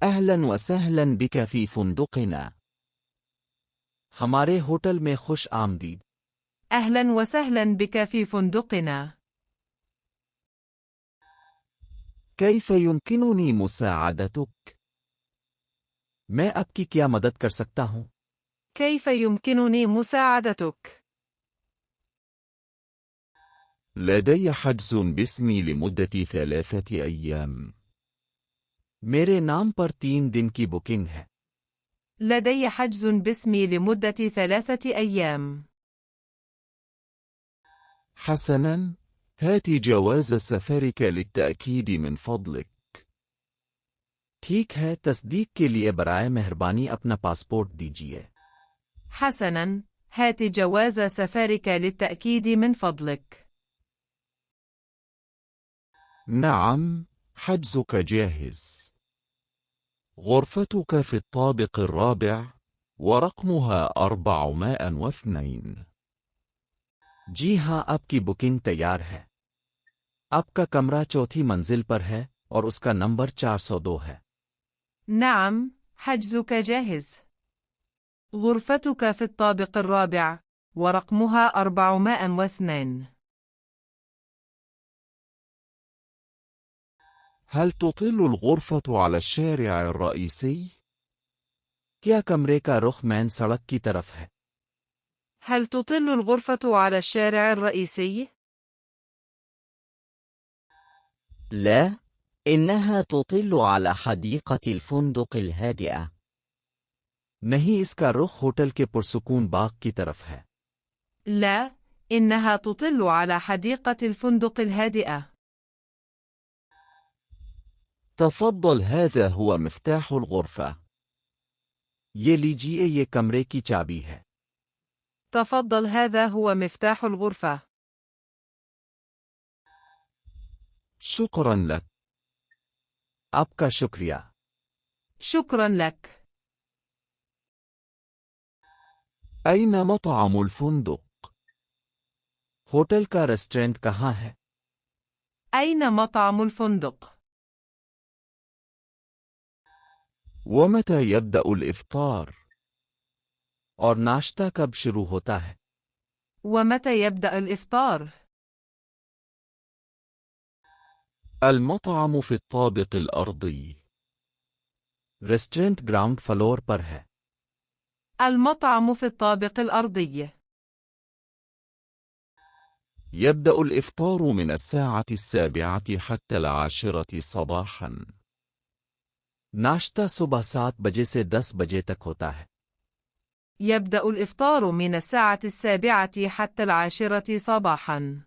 أهلا وسهلا بك في فندقنا. हमारे होटल में खुश आमदीद. أهلا وسهلا بك في فندقنا. كيف يمكنني مساعدتك؟ मैं आपकी क्या मदद कर सकता हूँ? كيف يمكنني مساعدتك؟ لدي حجز باسمي لمدة 3 أيام. मेरे नाम पर 3 दिन की बुकिंग है. لدي حجز باسمي لمدة 3 أيام. حسناً، هات جواز سفرك للتأكيد من فضلك. ठीक है, तस्दीक के लिए बराए मेहरबानी अपना पासपोर्ट दीजिए. حسناً، هات جواز سفرك للتأكيد من فضلك. نعم، حجزك جاهز. غرفتك في الطابق الرابع ورقمها 402. जी हाँ, आपकी बुकिंग तैयार है. आपका कमरा चौथी मंजिल पर है और उसका नंबर 402 है. نعم، حجزك جاهز. غرفتك في الطابق الرابع، ورقمها 402. هل تطل الغرفة على الشارع الرئيسي؟ क्या कमरे का रुख मेन सड़क की तरफ है? هل تطل الغرفة على الشارع الرئيسي؟ لا، إنها تطل على حديقة الفندق الهادئة. नहीं, इसका रुख होटल के पुरसुकून बाग की तरफ है. لا، إنها تطل على حديقة الفندق الهادئة. تفضل, هذا هو مفتاح الغرفة. ये लीजिए, ये कमरे की चाबी है. تفضل، هذا هو مفتاح الغرفة. شكرا لك. आपका शुक्रिया. شكرا لك. أين مطعم الفندق؟ होटल का रेस्टोरेंट कहाँ है? أين مطعم الفندق؟ ومتى يبدأ الإفطار؟ और नाश्ता कब शुरू होता है? ومتى يبدأ الإفطار؟ المطعم في الطابق الأرضي. रेस्टोरेंट ग्राउंड फ्लोर पर है. المطعم في الطابق الأرضي. يبدأ الإفطار من الساعة 7 حتى 10 صباحا. नाश्ता सुबह 7 बजे से 10 बजे तक होता है. يبدأ الإفطار من الساعة 7 حتى 10 صباحا.